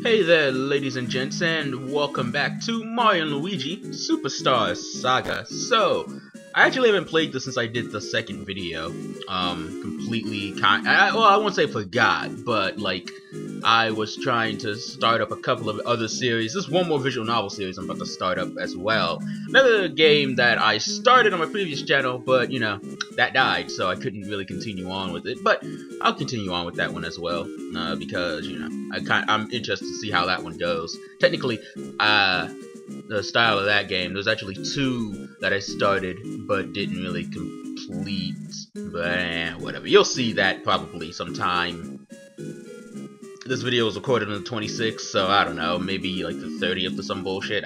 Hey there, ladies and gents, and welcome back to Mario and Luigi Superstar Saga. So, I actually haven't played this since I did the second video. I won't say forgot, but like, I was trying to start up a couple of other series. There's one more visual novel series I'm about to start up as well. Another game that I started on my previous channel, but you know, that died, so I couldn't really continue on with it. But I'll continue on with that one as well, because you know, I'm interested to see how that one goes. Technically, the style of that game, there's actually two that I started but didn't really complete. But whatever, you'll see that probably sometime. This video was recorded on the 26th, so I don't know, maybe like the 30th or some bullshit.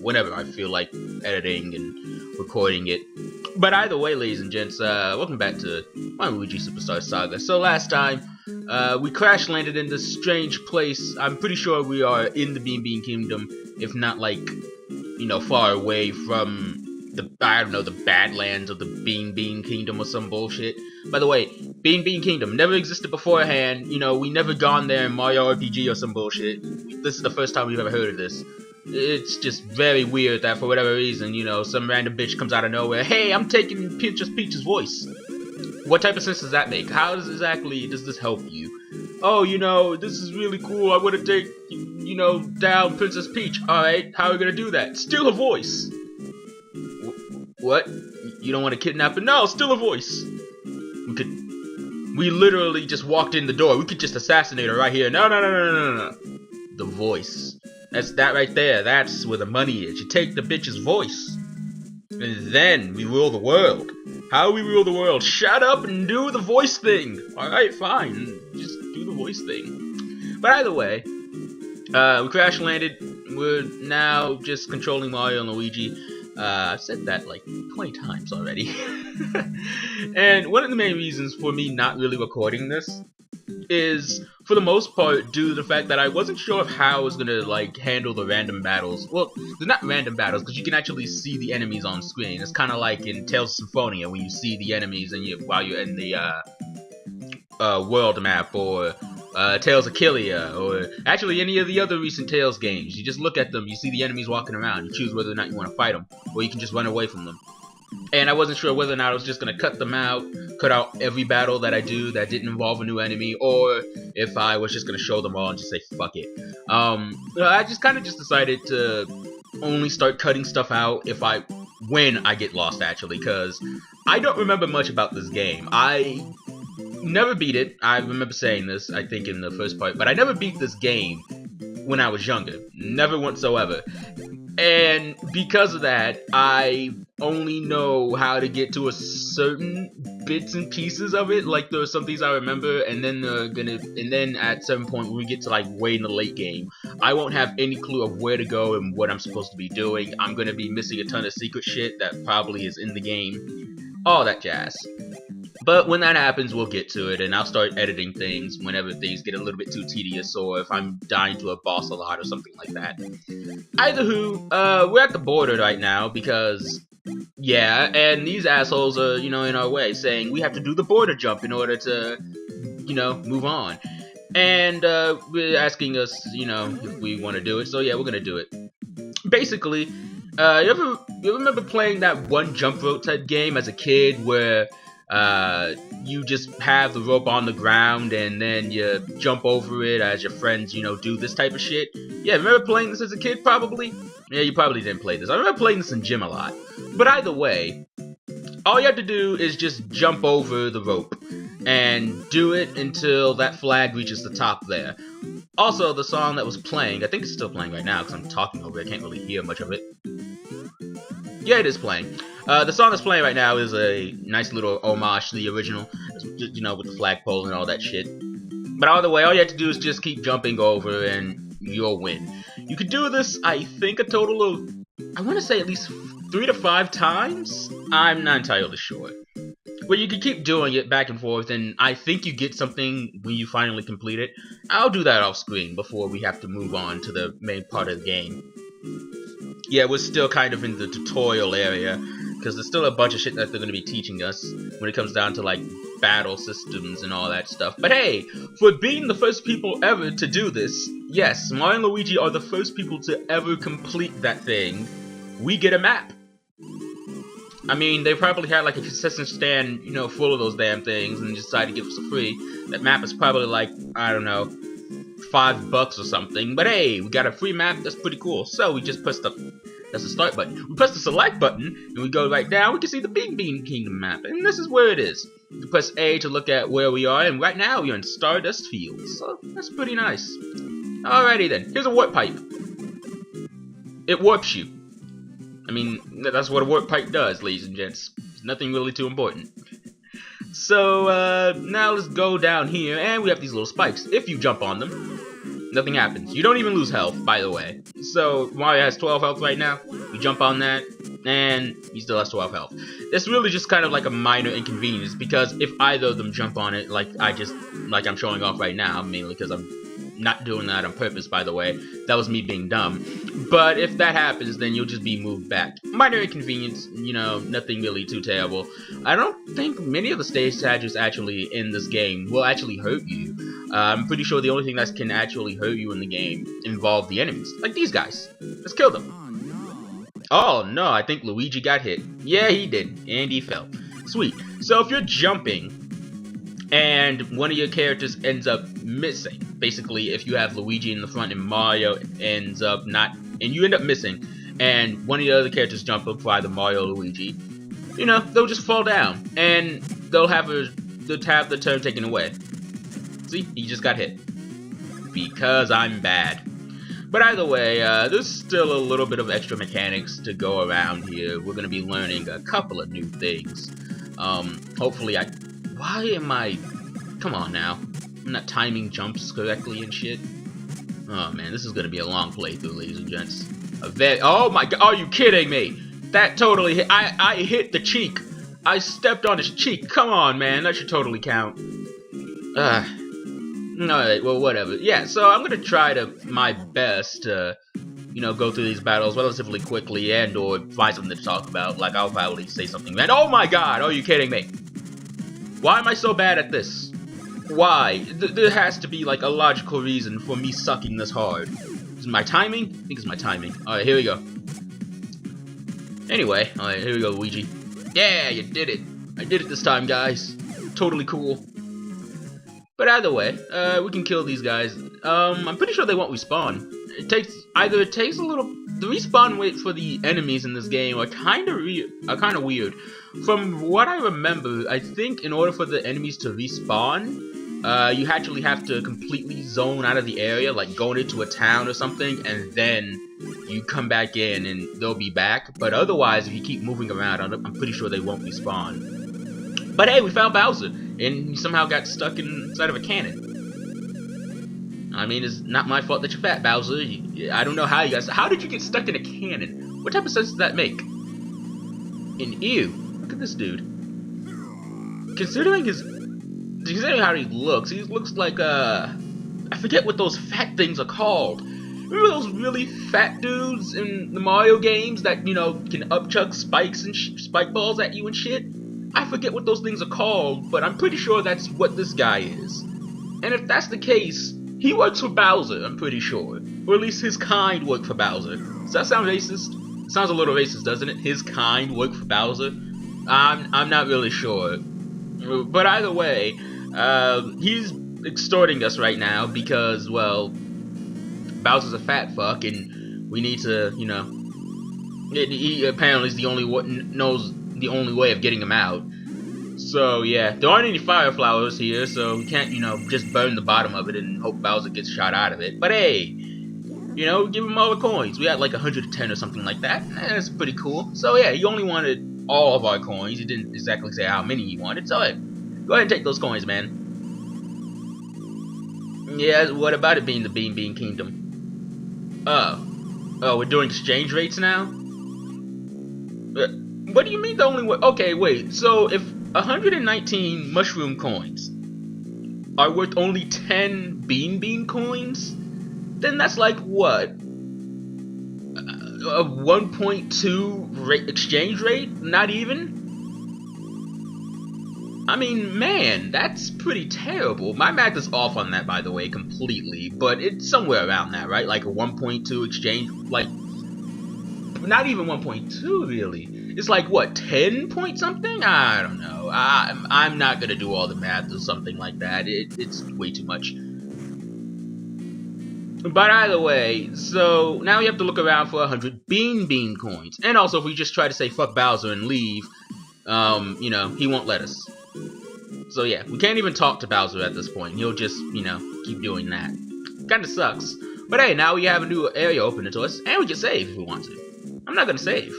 Whenever I feel like editing and recording it. But either way, ladies and gents, welcome back to my Luigi Superstar Saga. So last time, we crash landed in this strange place. I'm pretty sure we are in the Bean Kingdom, if not like, you know, far away from the, I don't know, the Badlands of the Bean Kingdom or some bullshit. By the way, Bean Kingdom never existed beforehand. You know, we never gone there in Mario RPG or some bullshit. This is the first time we've ever heard of this. It's just very weird that for whatever reason, you know, some random bitch comes out of nowhere. Hey, I'm taking Princess Peach's voice. What type of sense does that make? How exactly does this help you? Oh, you know, this is really cool. I want to take, you know, down Princess Peach. Alright, how are we gonna do that? Steal her voice. What? You don't want to kidnap her? No, steal her voice. We literally just walked in the door. We could just assassinate her right here. No. The voice. That's that right there. That's where the money is. You take the bitch's voice. And then we rule the world. How we rule the world? Shut up and do the voice thing. Alright, fine. Just do the voice thing. But either way, we crash landed. We're now just controlling Mario and Luigi. I've said that like 20 times already. And one of the main reasons for me not really recording this is, for the most part, due to the fact that I wasn't sure of how I was gonna like handle the random battles. Well, they're not random battles because you can actually see the enemies on screen. It's kind of like in Tales of Symphonia when you see the enemies and while you're in the world map, or Tales of Killia, or actually any of the other recent Tales games. You just look at them, you see the enemies walking around, you choose whether or not you want to fight them, or you can just run away from them. And I wasn't sure whether or not I was just going to cut them out, cut out every battle that I do that didn't involve a new enemy, or if I was just going to show them all and just say fuck it. I just kind of just decided to only start cutting stuff out when I get lost, actually, because I don't remember much about this game. I never beat it. I remember saying this, I think, in the first part, but I never beat this game when I was younger. Never whatsoever. And because of that, I only know how to get to a certain bits and pieces of it. Like, there are some things I remember, and then at some point when we get to like way in the late game, I won't have any clue of where to go and what I'm supposed to be doing. I'm gonna be missing a ton of secret shit that probably is in the game. All that jazz. But when that happens, we'll get to it, and I'll start editing things whenever things get a little bit too tedious, or if I'm dying to a boss a lot or something like that. Either who, we're at the border right now because, yeah, and these assholes are, you know, in our way, saying we have to do the border jump in order to, you know, move on. And, we're asking us, you know, if we want to do it, so yeah, we're gonna do it. Basically, you remember playing that one jump rope type game as a kid where you just have the rope on the ground and then you jump over it as your friends, you know, do this type of shit? Yeah, remember playing this as a kid, probably? Yeah, you probably didn't play this. I remember playing this in gym a lot. But either way, all you have to do is just jump over the rope and do it until that flag reaches the top there. Also, the song that was playing, I think it's still playing right now because I'm talking over it, I can't really hear much of it. Yeah, it is playing. The song that's playing right now is a nice little homage to the original, you know, with the flagpole and all that shit. But either way, all you have to do is just keep jumping over and you'll win. You could do this, I think, a total of, I want to say at least 3 to 5 times? I'm not entirely sure. But you can keep doing it back and forth, and I think you get something when you finally complete it. I'll do that off screen before we have to move on to the main part of the game. Yeah, we're still kind of in the tutorial area, because there's still a bunch of shit that they're going to be teaching us when it comes down to, like, battle systems and all that stuff. But hey, for being the first people ever to do this, yes, Mario and Luigi are the first people to ever complete that thing. We get a map. I mean, they probably had like a concession stand, you know, full of those damn things and decided to give us a free. That map is probably like, I don't know, $5 or something. But hey, we got a free map, that's pretty cool. So we just press that's the start button. We press the select button and we go right down, we can see the Bean Kingdom map. And this is where it is. You press A to look at where we are, and right now we're in Stardust Fields. So that's pretty nice. Alrighty then, here's a warp pipe. It warps you. I mean, that's what a warp pipe does, ladies and gents. It's nothing really too important. So, now let's go down here, and we have these little spikes. If you jump on them, nothing happens. You don't even lose health, by the way. So, Mario has 12 health right now. You jump on that, and he still has 12 health. It's really just kind of like a minor inconvenience, because if either of them jump on it, like I'm showing off right now, mainly because I'm not doing that on purpose, by the way. That was me being dumb. But if that happens, then you'll just be moved back. Minor inconvenience, you know, nothing really too terrible. I don't think many of the stage stages actually in this game will actually hurt you. I'm pretty sure the only thing that can actually hurt you in the game involve the enemies. Like these guys. Let's kill them. Oh no, I think Luigi got hit. Yeah, he did. And he fell. Sweet. So if you're jumping and one of your characters ends up missing, basically if you have Luigi in the front and Mario ends up not, and you end up missing, and one of the other characters jump up for either Mario or Luigi, you know, they'll just fall down, and they'll have the turn taken away. See, he just got hit. Because I'm bad. But either way, there's still a little bit of extra mechanics to go around here. We're gonna be learning a couple of new things. Hopefully why am I... Come on now. I'm not timing jumps correctly and shit. Oh man, this is gonna be a long playthrough, ladies and gents. Oh my god, are you kidding me? That totally hit. I hit the cheek. I stepped on his cheek. Come on, man. That should totally count. Alright, well, whatever. Yeah, so I'm gonna try my best to, you know, go through these battles relatively quickly and or find something to talk about. Like, I'll probably say something then. Oh my god, are you kidding me? Why am I so bad at this? Why? There has to be, like, a logical reason for me sucking this hard. Is it my timing? I think it's my timing. Alright, here we go. Anyway, alright, here we go, Luigi. Yeah, you did it. I did it this time, guys. Totally cool. But either way, we can kill these guys. I'm pretty sure they won't respawn. It takes a little. The respawn rate for the enemies in this game are kind of weird. From what I remember, I think in order for the enemies to respawn, you actually have to completely zone out of the area, like going into a town or something, and then you come back in and they'll be back. But otherwise, if you keep moving around, I'm pretty sure they won't respawn. But hey, we found Bowser, and he somehow got stuck inside of a cannon. I mean, it's not my fault that you're fat, Bowser. I don't know how you guys. How did you get stuck in a cannon? What type of sense does that make? And ew, look at this dude. Considering how he looks like I forget what those fat things are called. Remember those really fat dudes in the Mario games that, you know, can upchuck spikes and spike balls at you and shit? I forget what those things are called, but I'm pretty sure that's what this guy is. And if that's the case, he works for Bowser, I'm pretty sure. Or at least his kind work for Bowser. Does that sound racist? It sounds a little racist, doesn't it? His kind work for Bowser? I'm not really sure. But either way, he's extorting us right now because, well, Bowser's a fat fuck and we need to, you know... He apparently is the only one knows the only way of getting him out. So yeah, there aren't any fire flowers here, so we can't, you know, just burn the bottom of it and hope Bowser gets shot out of it. But hey, you know, give him all the coins. We had like 110 or something like that. That's pretty cool. So yeah, he only wanted all of our coins. He didn't exactly say how many he wanted. So hey, go ahead and take those coins, man. Yeah, what about it being the Bean Kingdom? Oh, we're doing exchange rates now? What do you mean the only way? Okay, wait. So if 119 mushroom coins are worth only 10 bean coins, then that's like what? A 1.2 exchange rate? Not even? I mean, man, that's pretty terrible. My math is off on that, by the way, completely. But it's somewhere around that, right? Like a 1.2 exchange, like, not even 1.2 really. It's like, what, 10 point something? I don't know. I'm not gonna do all the math or something like that. It's way too much. But either way, so now we have to look around for 100 bean coins. And also, if we just try to say fuck Bowser and leave, you know, he won't let us. So yeah, we can't even talk to Bowser at this point. He'll just, you know, keep doing that. Kinda sucks. But hey, now we have a new area open to us, and we can save if we want to. I'm not gonna save.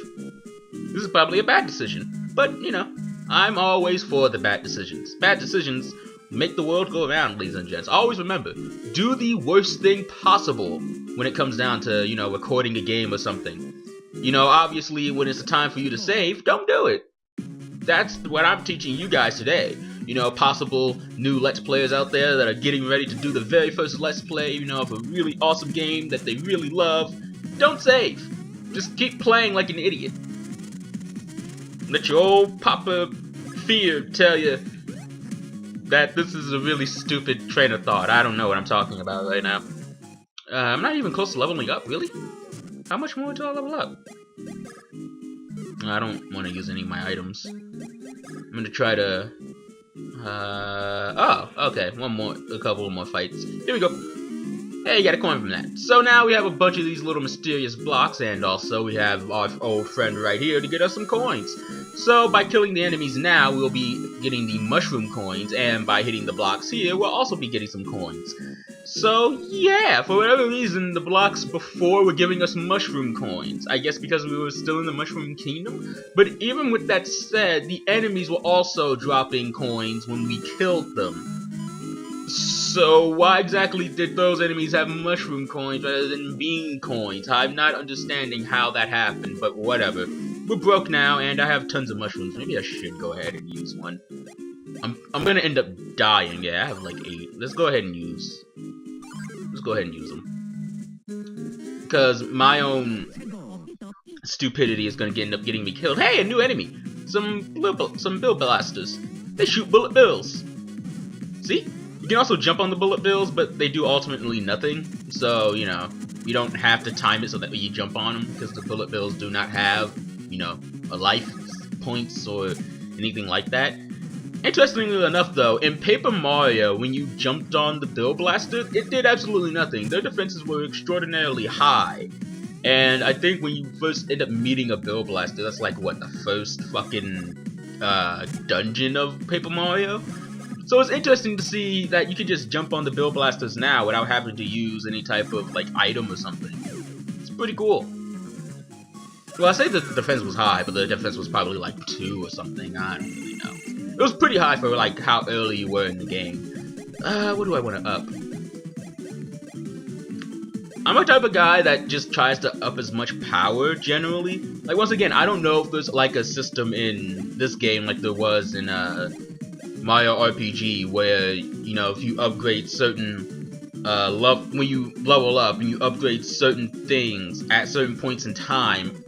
This is probably a bad decision. But, you know, I'm always for the bad decisions. Bad decisions make the world go around, ladies and gents. Always remember, do the worst thing possible when it comes down to, you know, recording a game or something. You know, obviously, when it's the time for you to save, don't do it. That's what I'm teaching you guys today. You know, possible new Let's Players out there that are getting ready to do the very first Let's Play, you know, of a really awesome game that they really love. Don't save. Just keep playing like an idiot. Let your old Papa Fear tell you that this is a really stupid train of thought. I don't know what I'm talking about right now. I'm not even close to leveling up, really? How much more until I level up? I don't want to use any of my items. I'm gonna try to... oh, okay. A couple more fights. Here we go. Hey, you got a coin from that. So now we have a bunch of these little mysterious blocks, and also we have our old friend right here to get us some coins. So by killing the enemies now, we'll be getting the mushroom coins, and by hitting the blocks here, we'll also be getting some coins. So yeah, for whatever reason, the blocks before were giving us mushroom coins. I guess because we were still in the Mushroom Kingdom. But even with that said, the enemies were also dropping coins when we killed them. So why exactly did those enemies have mushroom coins rather than bean coins? I'm not understanding how that happened, but whatever. We're broke now, and I have tons of mushrooms. Maybe I should go ahead and use one. I'm gonna end up dying. Yeah, I have like 8. Let's go ahead and use them. Because my own stupidity is gonna end up getting me killed. Hey, a new enemy! Some bill blasters. They shoot bullet bills. See? You can also jump on the bullet bills, but they do ultimately nothing. So, you know, you don't have to time it so that you jump on them, because the bullet bills do not have, you know, a life points or anything like that. Interestingly enough, though, in Paper Mario, when you jumped on the bill blaster, it did absolutely nothing. Their defenses were extraordinarily high. And I think when you first end up meeting a bill blaster, that's like, what, the first fucking dungeon of Paper Mario? So it's interesting to see that you can just jump on the bill blasters now without having to use any type of, like, item or something. It's pretty cool. Well, I say that the defense was high, but the defense was probably like 2 or something. I don't really know. It was pretty high for, like, how early you were in the game. What do I want to up? I'm a type of guy that just tries to up as much power, generally. Like, once again, I don't know if there's, like, a system in this game like there was in, Mario RPG, where, you know, if you upgrade certain when you level up and you upgrade certain things at certain points in time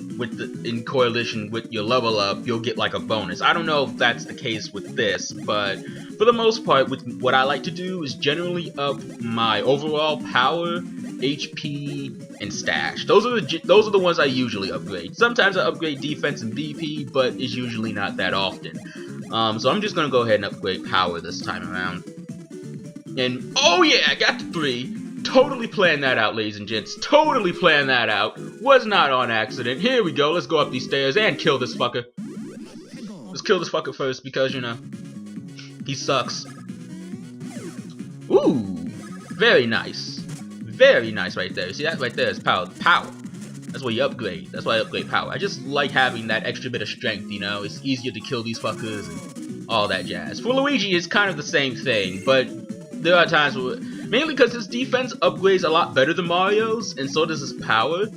in correlation with your level up, you'll get like a bonus. I don't know if that's the case with this, but for the most part, what I like to do is generally up my overall power, HP, and stash. Those are the ones I usually upgrade. Sometimes I upgrade defense and BP, but it's usually not that often. So I'm just gonna go ahead and upgrade power this time around. And oh yeah, I got the 3. Totally planned that out, ladies and gents. Totally planned that out. Was not on accident. Here we go. Let's go up these stairs and kill this fucker. Let's kill this fucker first because, you know, he sucks. Ooh, very nice. Very nice right there. See, that right there is power. Power. That's where you upgrade. That's why I upgrade power. I just like having that extra bit of strength, you know? It's easier to kill these fuckers and all that jazz. For Luigi, it's kind of the same thing, but there are times where... Mainly because his defense upgrades a lot better than Mario's, and so does his power.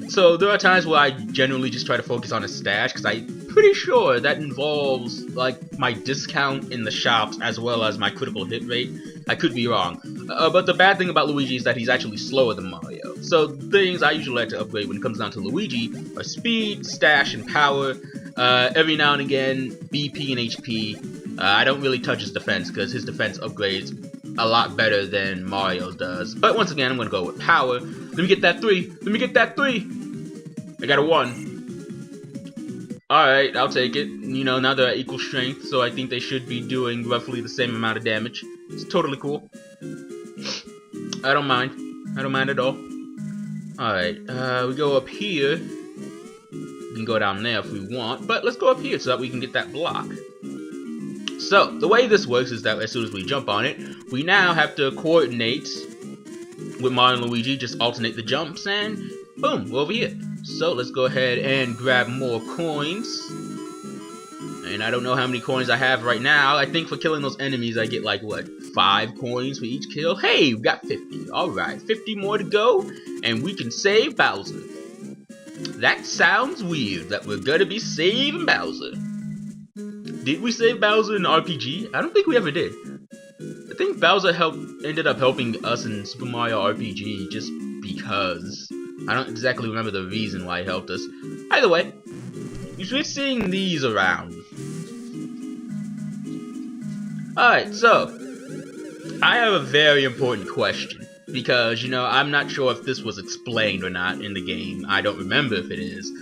So there are times where I generally just try to focus on his stash, because I'm pretty sure that involves, like, my discount in the shops as well as my critical hit rate. I could be wrong. But the bad thing about Luigi is that he's actually slower than Mario. So things I usually like to upgrade when it comes down to Luigi are speed, stash, and power. Every now and again, BP and HP. I don't really touch his defense because his defense upgrades a lot better than Mario's does. But once again, I'm gonna go with power. Let me get that 3. Let me get that 3. I got a 1. Alright, I'll take it. You know, now they're at equal strength, so I think they should be doing roughly the same amount of damage. It's totally cool. I don't mind. I don't mind at all. Alright, we go up here. We can go down there if we want, but let's go up here so that we can get that block. So, the way this works is that as soon as we jump on it, we now have to coordinate with Mario and Luigi, just alternate the jumps, and boom, we're over here. So, let's go ahead and grab more coins. And I don't know how many coins I have right now. I think for killing those enemies, I get like, what, 5 coins for each kill? Hey, we got 50. Alright, 50 more to go, and we can save Bowser. That sounds weird, that we're gonna be saving Bowser. Did we save Bowser in RPG? I don't think we ever did. I think Bowser ended up helping us in Super Mario RPG just because. I don't exactly remember the reason why he helped us. Either way, you should be seeing these around. Alright, so I have a very important question. Because, you know, I'm not sure if this was explained or not in the game. I don't remember if it is.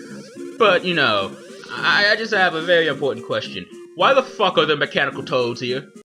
But, you know, I just have a very important question. Why the fuck are there mechanical toads here?